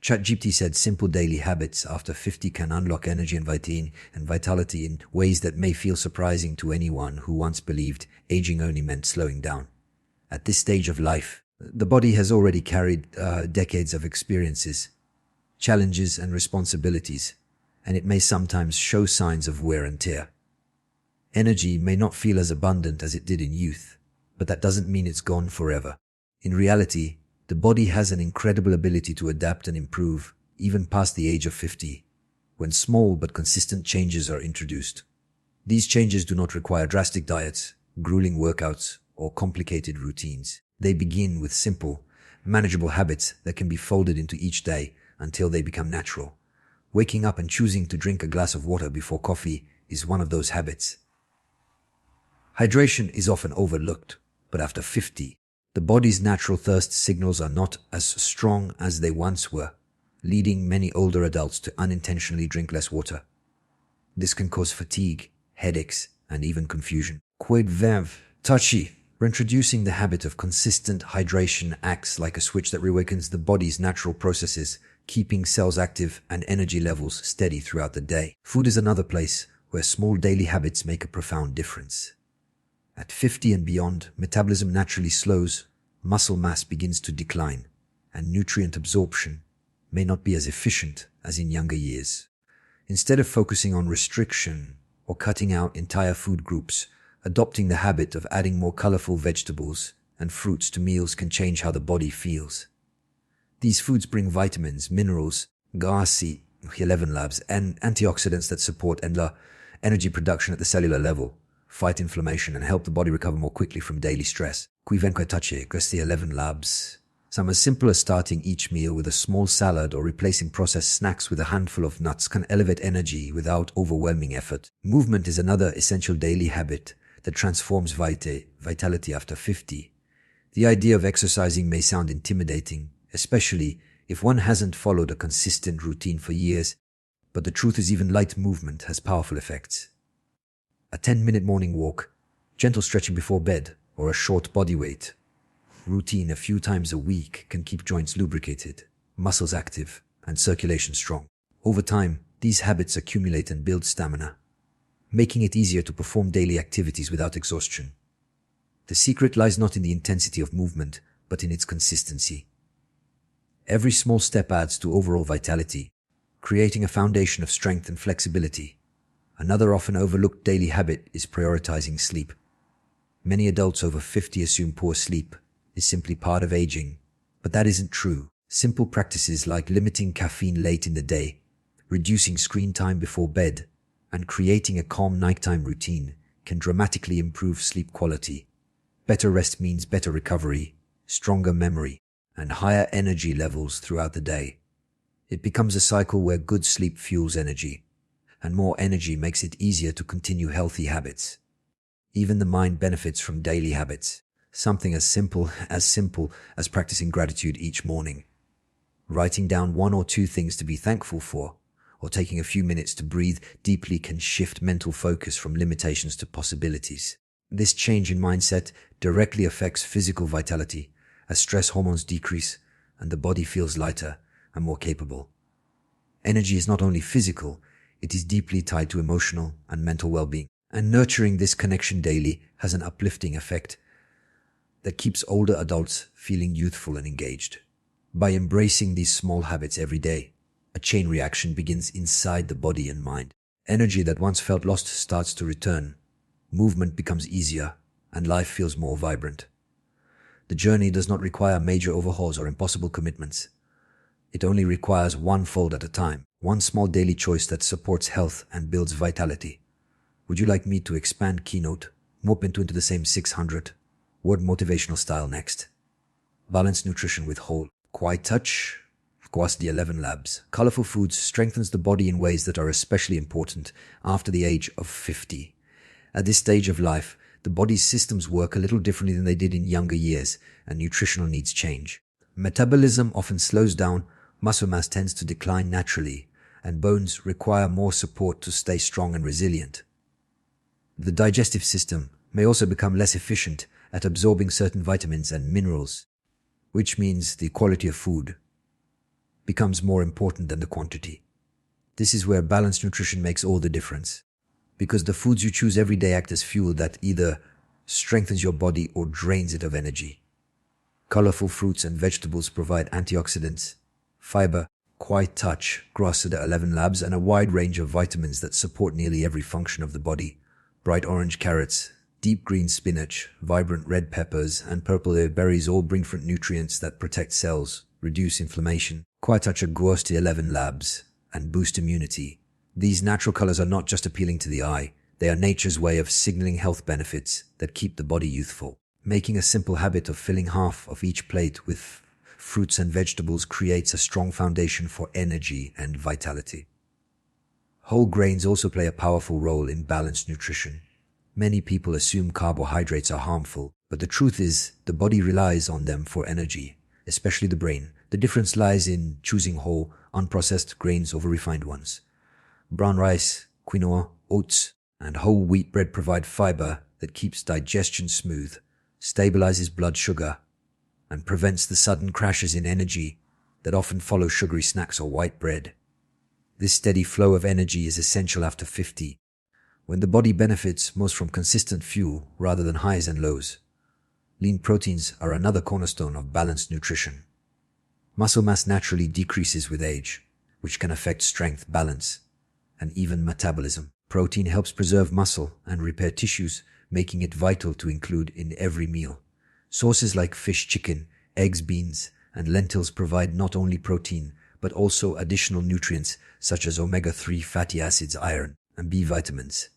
ChatGPT said simple daily habits after 50 can unlock energy and vitality in ways that may feel surprising to anyone who once believed aging only meant slowing down. At this stage of life, the body has already carried decades of experiences, challenges and responsibilities, and it may sometimes show signs of wear and tear. Energy may not feel as abundant as it did in youth, but that doesn't mean it's gone forever. In reality, the body has an incredible ability to adapt and improve, even past the age of 50, when small but consistent changes are introduced. These changes do not require drastic diets, grueling workouts, or complicated routines. They begin with simple, manageable habits that can be folded into each day until they become natural. Waking up and choosing to drink a glass of water before coffee is one of those habits. Hydration is often overlooked, but after 50, the body's natural thirst signals are not as strong as they once were, leading many older adults to unintentionally drink less water. This can cause fatigue, headaches, and even confusion. Quid vev, touchy. Reintroducing the habit of consistent hydration acts like a switch that reawakens the body's natural processes, keeping cells active and energy levels steady throughout the day. Food is another place where small daily habits make a profound difference. At 50 and beyond, metabolism naturally slows, muscle mass begins to decline, and nutrient absorption may not be as efficient as in younger years. Instead of focusing on restriction or cutting out entire food groups, adopting the habit of adding more colorful vegetables and fruits to meals can change how the body feels. These foods bring vitamins, minerals, GARC, 11 labs, and antioxidants that support energy production at the cellular level, fight inflammation, and help the body recover more quickly from daily stress. Qui venque tace questi 11 labs. Some as simple as starting each meal with a small salad or replacing processed snacks with a handful of nuts can elevate energy without overwhelming effort. Movement is another essential daily habit that transforms vitality after 50. The idea of exercising may sound intimidating, especially if one hasn't followed a consistent routine for years, but the truth is even light movement has powerful effects. A 10-minute morning walk, gentle stretching before bed, or a short bodyweight routine a few times a week can keep joints lubricated, muscles active, and circulation strong. Over time, these habits accumulate and build stamina, making it easier to perform daily activities without exhaustion. The secret lies not in the intensity of movement, but in its consistency. Every small step adds to overall vitality, creating a foundation of strength and flexibility. Another often overlooked daily habit is prioritizing sleep. Many adults over 50 assume poor sleep is simply part of aging, but that isn't true. Simple practices like limiting caffeine late in the day, reducing screen time before bed, and creating a calm nighttime routine can dramatically improve sleep quality. Better rest means better recovery, stronger memory, and higher energy levels throughout the day. It becomes a cycle where good sleep fuels energy, and more energy makes it easier to continue healthy habits. Even the mind benefits from daily habits, something as simple as practicing gratitude each morning. Writing down one or two things to be thankful for, or taking a few minutes to breathe deeply can shift mental focus from limitations to possibilities. This change in mindset directly affects physical vitality, as stress hormones decrease and the body feels lighter and more capable. Energy is not only physical, it is deeply tied to emotional and mental well-being, and nurturing this connection daily has an uplifting effect that keeps older adults feeling youthful and engaged. By embracing these small habits every day, a chain reaction begins inside the body and mind. Energy that once felt lost starts to return, movement becomes easier, and life feels more vibrant. The journey does not require major overhauls or impossible commitments. It only requires one fold at a time, one small daily choice that supports health and builds vitality. Would you like me to expand Keynote, warp into the same 600-word motivational style next? Balanced nutrition with whole, quiet touch, of course the 11 labs. Colorful foods strengthens the body in ways that are especially important after the age of 50. At this stage of life, the body's systems work a little differently than they did in younger years, and nutritional needs change. Metabolism often slows down, muscle mass tends to decline naturally, and bones require more support to stay strong and resilient. The digestive system may also become less efficient at absorbing certain vitamins and minerals, which means the quality of food becomes more important than the quantity. This is where balanced nutrition makes all the difference, because the foods you choose every day act as fuel that either strengthens your body or drains it of energy. Colorful fruits and vegetables provide antioxidants, fiber, quiet touch, grass-fed 11 labs, and a wide range of vitamins that support nearly every function of the body. Bright orange carrots, deep green spinach, vibrant red peppers, and purple berries all bring different nutrients that protect cells, reduce inflammation, quiet touch grass-fed 11 labs, and boost immunity. These natural colors are not just appealing to the eye, they are nature's way of signaling health benefits that keep the body youthful. Making a simple habit of filling half of each plate with fruits and vegetables creates a strong foundation for energy and vitality. Whole grains also play a powerful role in balanced nutrition. Many people assume carbohydrates are harmful, but the truth is the body relies on them for energy, especially the brain. The difference lies in choosing whole, unprocessed grains over refined ones. Brown rice, quinoa, oats, and whole wheat bread provide fiber that keeps digestion smooth, stabilizes blood sugar, and prevents the sudden crashes in energy that often follow sugary snacks or white bread. This steady flow of energy is essential after 50, when the body benefits most from consistent fuel rather than highs and lows. Lean proteins are another cornerstone of balanced nutrition. Muscle mass naturally decreases with age, which can affect strength, balance, and even metabolism. Protein helps preserve muscle and repair tissues, making it vital to include in every meal. Sources like fish, chicken, eggs, beans, and lentils provide not only protein, but also additional nutrients such as omega-3 fatty acids, iron, and B vitamins.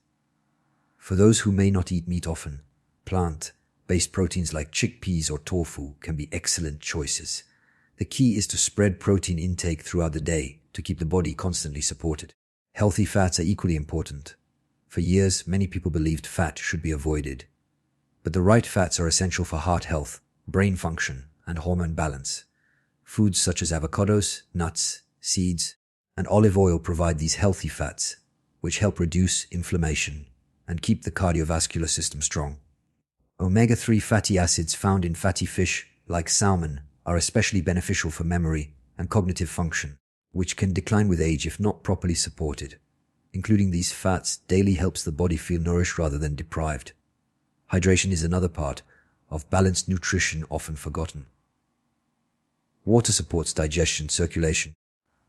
For those who may not eat meat often, plant-based proteins like chickpeas or tofu can be excellent choices. The key is to spread protein intake throughout the day to keep the body constantly supported. Healthy fats are equally important. For years, many people believed fat should be avoided. But the right fats are essential for heart health, brain function, and hormone balance. Foods such as avocados, nuts, seeds, and olive oil provide these healthy fats, which help reduce inflammation and keep the cardiovascular system strong. Omega-3 fatty acids found in fatty fish, like salmon, are especially beneficial for memory and cognitive function, which can decline with age if not properly supported. Including these fats daily helps the body feel nourished rather than deprived. Hydration is another part of balanced nutrition often forgotten. Water supports digestion, circulation,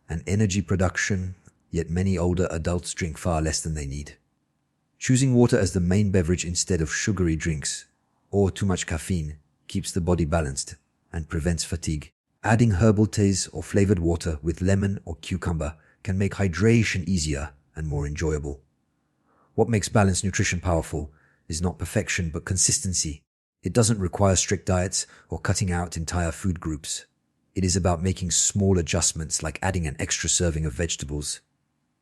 and energy production, yet many older adults drink far less than they need. Choosing water as the main beverage instead of sugary drinks or too much caffeine keeps the body balanced and prevents fatigue. Adding herbal teas or flavored water with lemon or cucumber can make hydration easier and more enjoyable. What makes balanced nutrition powerful is not perfection but consistency. It doesn't require strict diets or cutting out entire food groups. It is about making small adjustments like adding an extra serving of vegetables,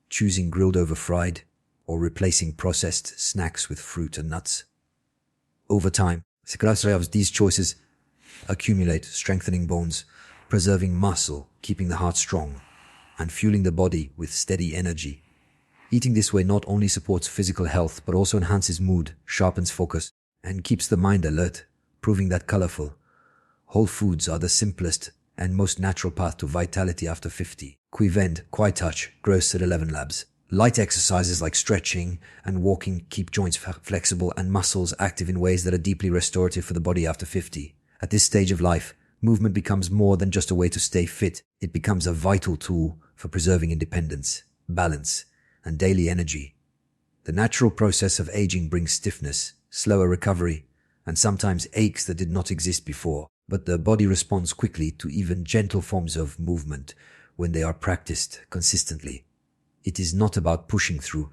choosing grilled over fried, or replacing processed snacks with fruit and nuts. Over time, these choices accumulate, strengthening bones, preserving muscle, keeping the heart strong, and fueling the body with steady energy. Eating this way not only supports physical health but also enhances mood, sharpens focus, and keeps the mind alert, proving that colorful, whole foods are the simplest and most natural path to vitality after 50. Quiet touch, grass-fed 11 labs. Light exercises like stretching and walking keep joints flexible and muscles active in ways that are deeply restorative for the body after 50. At this stage of life, movement becomes more than just a way to stay fit. It becomes a vital tool for preserving independence, balance, and daily energy. The natural process of aging brings stiffness, slower recovery, and sometimes aches that did not exist before, but the body responds quickly to even gentle forms of movement when they are practiced consistently. It is not about pushing through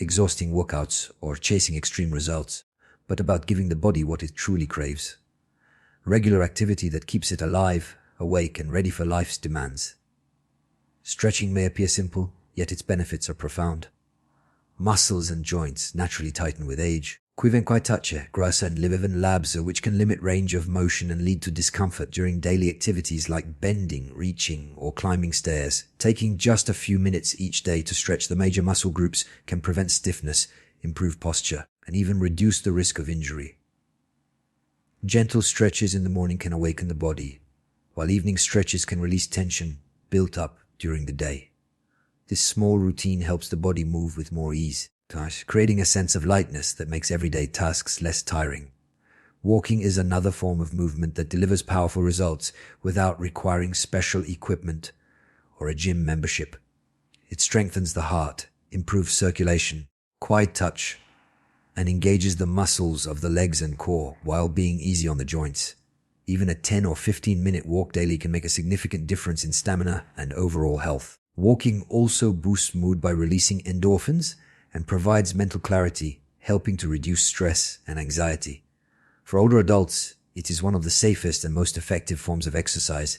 exhausting workouts or chasing extreme results, but about giving the body what it truly craves. Regular activity that keeps it alive, awake, and ready for life's demands. Stretching may appear simple, yet its benefits are profound. Muscles and joints naturally tighten with age. Grass and live-in labs which can limit range of motion and lead to discomfort during daily activities like bending, reaching, or climbing stairs. Taking just a few minutes each day to stretch the major muscle groups can prevent stiffness, improve posture, and even reduce the risk of injury. Gentle stretches in the morning can awaken the body, while evening stretches can release tension, built up during the day. This small routine helps the body move with more ease, creating a sense of lightness that makes everyday tasks less tiring. Walking is another form of movement that delivers powerful results without requiring special equipment or a gym membership. It strengthens the heart, improves circulation, quiet touch, and engages the muscles of the legs and core while being easy on the joints. Even a 10 or 15-minute walk daily can make a significant difference in stamina and overall health. Walking also boosts mood by releasing endorphins and provides mental clarity, helping to reduce stress and anxiety. For older adults, it is one of the safest and most effective forms of exercise,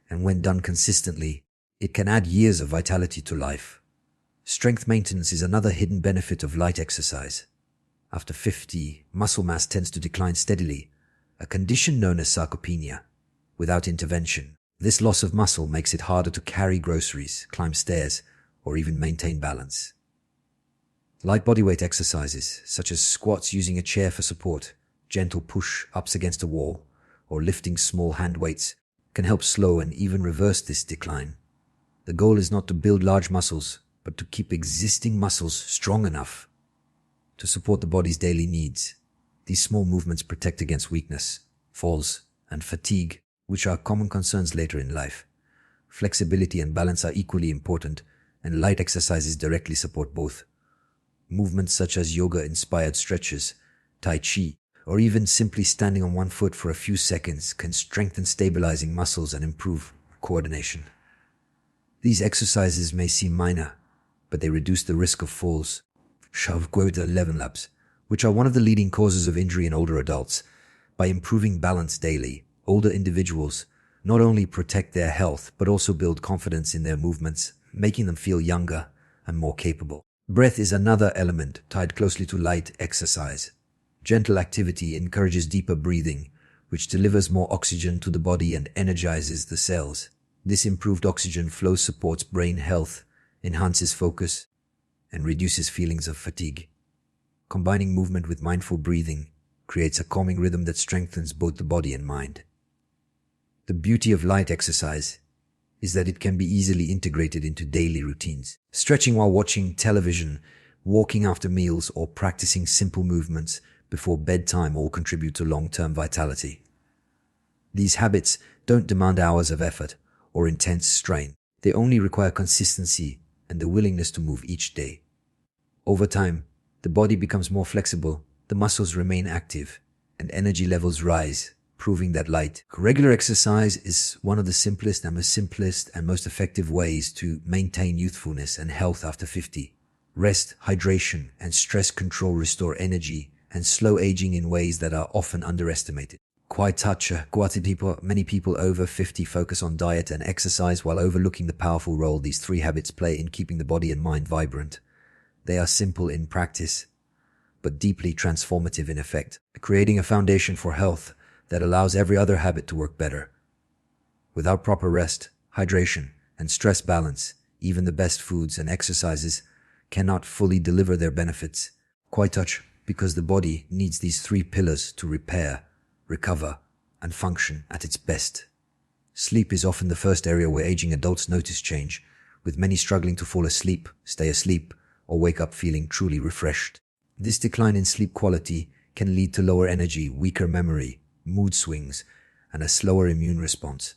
and when done consistently, it can add years of vitality to life. Strength maintenance is another hidden benefit of light exercise. After 50, muscle mass tends to decline steadily, a condition known as sarcopenia. Without intervention, this loss of muscle makes it harder to carry groceries, climb stairs, or even maintain balance. Light bodyweight exercises, such as squats using a chair for support, gentle push-ups against a wall, or lifting small hand weights, can help slow and even reverse this decline. The goal is not to build large muscles, but to keep existing muscles strong enough to support the body's daily needs. These small movements protect against weakness, falls, and fatigue, which are common concerns later in life. Flexibility and balance are equally important, and light exercises directly support both. Movements such as yoga-inspired stretches, tai chi, or even simply standing on one foot for a few seconds can strengthen stabilizing muscles and improve coordination. These exercises may seem minor, but they reduce the risk of falls, which are one of the leading causes of injury in older adults. By improving balance daily, older individuals not only protect their health, but also build confidence in their movements, making them feel younger and more capable. Breath is another element tied closely to light exercise. Gentle activity encourages deeper breathing, which delivers more oxygen to the body and energizes the cells. This improved oxygen flow supports brain health, enhances focus, and reduces feelings of fatigue. Combining movement with mindful breathing creates a calming rhythm that strengthens both the body and mind. The beauty of light exercise is that it can be easily integrated into daily routines. Stretching while watching television, walking after meals, or practicing simple movements before bedtime all contribute to long-term vitality. These habits don't demand hours of effort or intense strain. They only require consistency and the willingness to move each day. Over time, the body becomes more flexible, the muscles remain active, and energy levels rise, proving that regular exercise is one of the simplest and most effective ways to maintain youthfulness and health after 50. Rest, hydration, and stress control restore energy and slow aging in ways that are often underestimated. Many people over 50 focus on diet and exercise while overlooking the powerful role these three habits play in keeping the body and mind vibrant. They are simple in practice, but deeply transformative in effect, creating a foundation for health that allows every other habit to work better. Without proper rest, hydration, and stress balance, even the best foods and exercises cannot fully deliver their benefits. Because the body needs these three pillars to repair, recover, and function at its best. Sleep is often the first area where aging adults notice change, with many struggling to fall asleep, stay asleep, or wake up feeling truly refreshed. This decline in sleep quality can lead to lower energy, weaker memory, mood swings, and a slower immune response.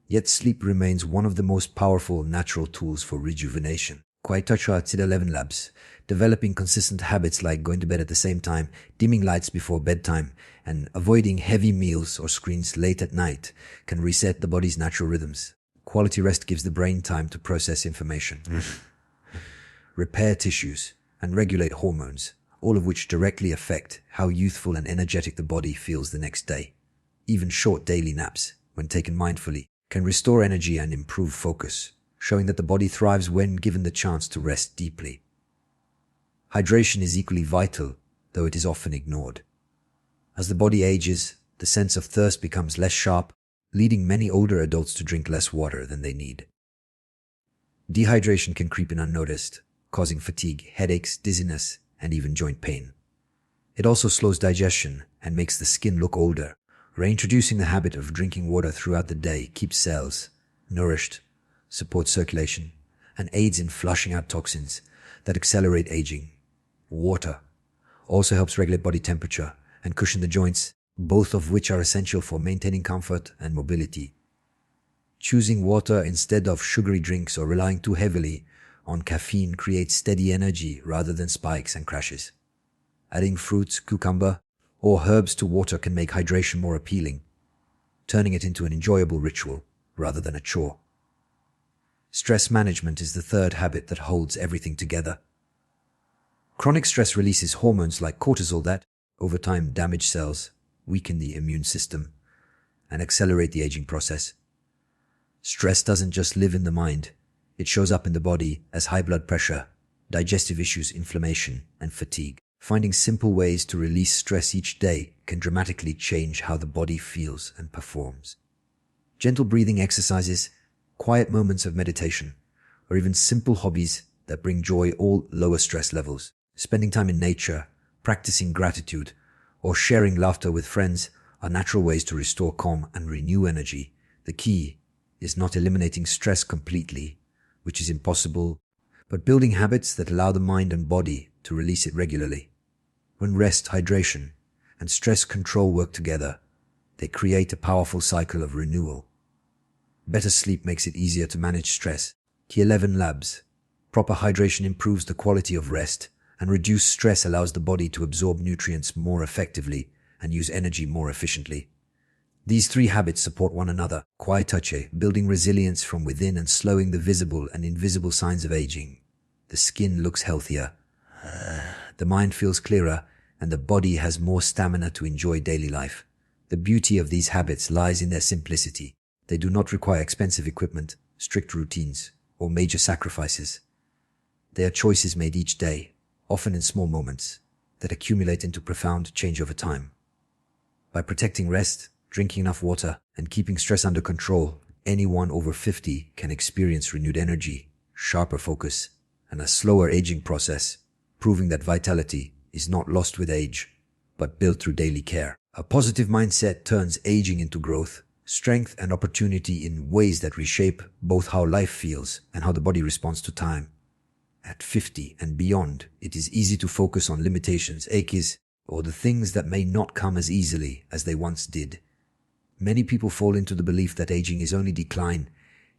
Yet sleep remains one of the most powerful natural tools for rejuvenation. Labs, developing consistent habits like going to bed at the same time, dimming lights before bedtime, and avoiding heavy meals or screens late at night can reset the body's natural rhythms. Quality rest gives the brain time to process information, repair tissues, and regulate hormones, all of which directly affect how youthful and energetic the body feels the next day. Even short daily naps, when taken mindfully, can restore energy and improve focus, showing that the body thrives when given the chance to rest deeply. Hydration is equally vital, though it is often ignored. As the body ages, the sense of thirst becomes less sharp, leading many older adults to drink less water than they need. Dehydration can creep in unnoticed, causing fatigue, headaches, dizziness, and even joint pain. It also slows digestion and makes the skin look older. Reintroducing the habit of drinking water throughout the day keeps cells nourished supports circulation, and aids in flushing out toxins that accelerate aging. Water also helps regulate body temperature and cushion the joints, both of which are essential for maintaining comfort and mobility. Choosing water instead of sugary drinks or relying too heavily on caffeine creates steady energy rather than spikes and crashes. Adding fruits, cucumber, or herbs to water can make hydration more appealing, turning it into an enjoyable ritual rather than a chore. Stress management is the third habit that holds everything together. Chronic stress releases hormones like cortisol that, over time, damage cells, weaken the immune system, and accelerate the aging process. Stress doesn't just live in the mind. It shows up in the body as high blood pressure, digestive issues, inflammation, and fatigue. Finding simple ways to release stress each day can dramatically change how the body feels and performs. Gentle breathing exercises, quiet moments of meditation, or even simple hobbies that bring joy all lower stress levels. Spending time in nature, practicing gratitude, or sharing laughter with friends are natural ways to restore calm and renew energy. The key is not eliminating stress completely, which is impossible, but building habits that allow the mind and body to release it regularly. When rest, hydration, and stress control work together, they create a powerful cycle of renewal. Better sleep makes it easier to manage stress. Key 11 Labs. Proper hydration improves the quality of rest, and reduced stress allows the body to absorb nutrients more effectively and use energy more efficiently. These three habits support one another. Quiet touch, building resilience from within and slowing the visible and invisible signs of aging. The skin looks healthier, the mind feels clearer, and the body has more stamina to enjoy daily life. The beauty of these habits lies in their simplicity. They do not require expensive equipment, strict routines, or major sacrifices. They are choices made each day, often in small moments, that accumulate into profound change over time. By protecting rest, drinking enough water, and keeping stress under control, anyone over 50 can experience renewed energy, sharper focus, and a slower aging process, proving that vitality is not lost with age, but built through daily care. A positive mindset turns aging into growth, strength, and opportunity in ways that reshape both how life feels and how the body responds to time. At 50 and beyond, it is easy to focus on limitations, aches, or the things that may not come as easily as they once did. Many people fall into the belief that aging is only decline,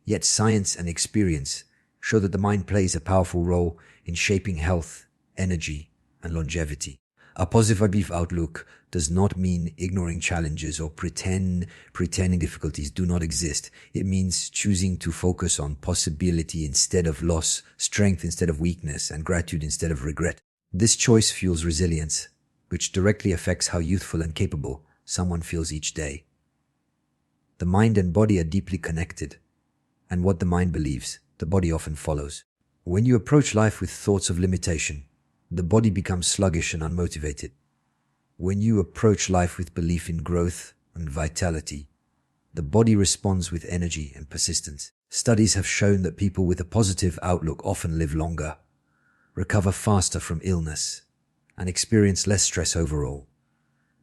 yet science and experience show that the mind plays a powerful role in shaping health, energy, and longevity. A positive outlook does not mean ignoring challenges or pretending difficulties do not exist. It means choosing to focus on possibility instead of loss, strength instead of weakness, and gratitude instead of regret. This choice fuels resilience, which directly affects how youthful and capable someone feels each day. The mind and body are deeply connected, and what the mind believes, the body often follows. When you approach life with thoughts of limitation, the body becomes sluggish and unmotivated. When you approach life with belief in growth and vitality, the body responds with energy and persistence. Studies have shown that people with a positive outlook often live longer, recover faster from illness, and experience less stress overall.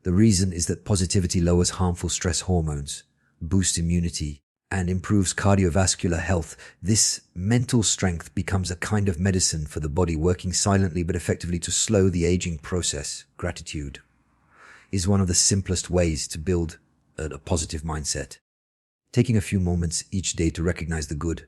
The reason is that positivity lowers harmful stress hormones, boosts immunity, and improves cardiovascular health. This mental strength becomes a kind of medicine for the body, working silently but effectively to slow the aging process. Gratitude is one of the simplest ways to build a positive mindset. Taking a few moments each day to recognize the good,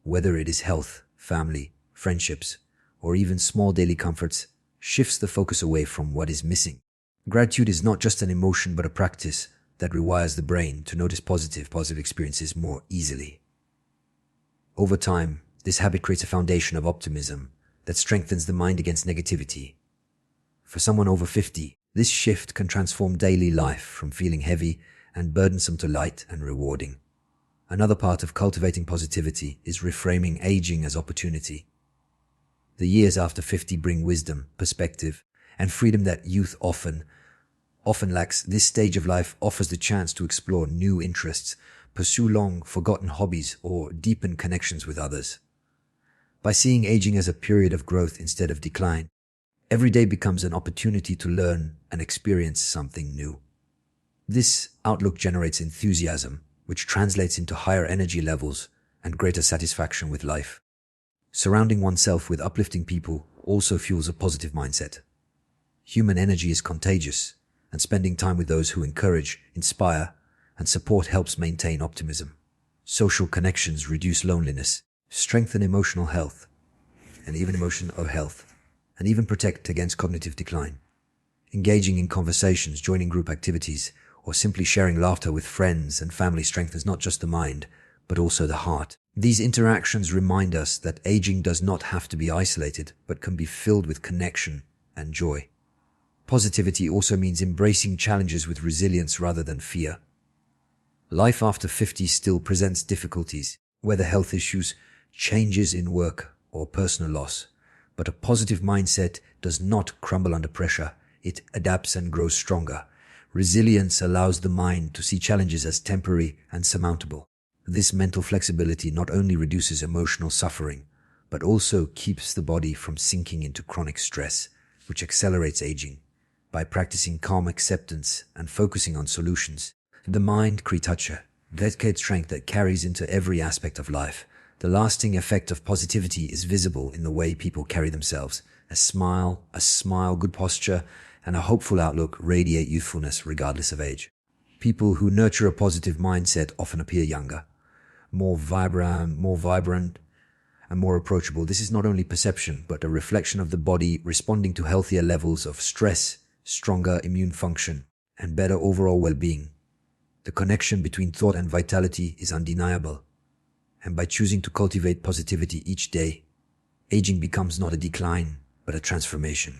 whether it is health, family, friendships, or even small daily comforts, shifts the focus away from what is missing. Gratitude is not just an emotion but a practice that rewires the brain to notice positive experiences more easily. Over time, this habit creates a foundation of optimism that strengthens the mind against negativity. For someone over 50, this shift can transform daily life from feeling heavy and burdensome to light and rewarding. Another part of cultivating positivity is reframing aging as opportunity. The years after 50 bring wisdom, perspective, and freedom that youth often lacks. This stage of life offers the chance to explore new interests, pursue long-forgotten hobbies, or deepen connections with others. By seeing aging as a period of growth instead of decline, every day becomes an opportunity to learn and experience something new. This outlook generates enthusiasm, which translates into higher energy levels and greater satisfaction with life. Surrounding oneself with uplifting people also fuels a positive mindset. Human energy is contagious, and spending time with those who encourage, inspire, and support helps maintain optimism. Social connections reduce loneliness, strengthen emotional health, and even protect against cognitive decline. Engaging in conversations, joining group activities, or simply sharing laughter with friends and family strengthens not just the mind, but also the heart. These interactions remind us that aging does not have to be isolated, but can be filled with connection and joy. Positivity also means embracing challenges with resilience rather than fear. Life after 50 still presents difficulties, whether health issues, changes in work, or personal loss. But a positive mindset does not crumble under pressure. It adapts and grows stronger. Resilience allows the mind to see challenges as temporary and surmountable. This mental flexibility not only reduces emotional suffering, but also keeps the body from sinking into chronic stress, which accelerates aging. By practicing calm acceptance and focusing on solutions, the mind creates strength that carries into every aspect of life. The lasting effect of positivity is visible in the way people carry themselves. A smile, good posture, and a hopeful outlook radiate youthfulness regardless of age. People who nurture a positive mindset often appear younger, more vibrant, and more approachable. This is not only perception, but a reflection of the body responding to healthier levels of stress, stronger immune function, and better overall well-being. The connection between thought and vitality is undeniable. And by choosing to cultivate positivity each day, aging becomes not a decline, but a transformation.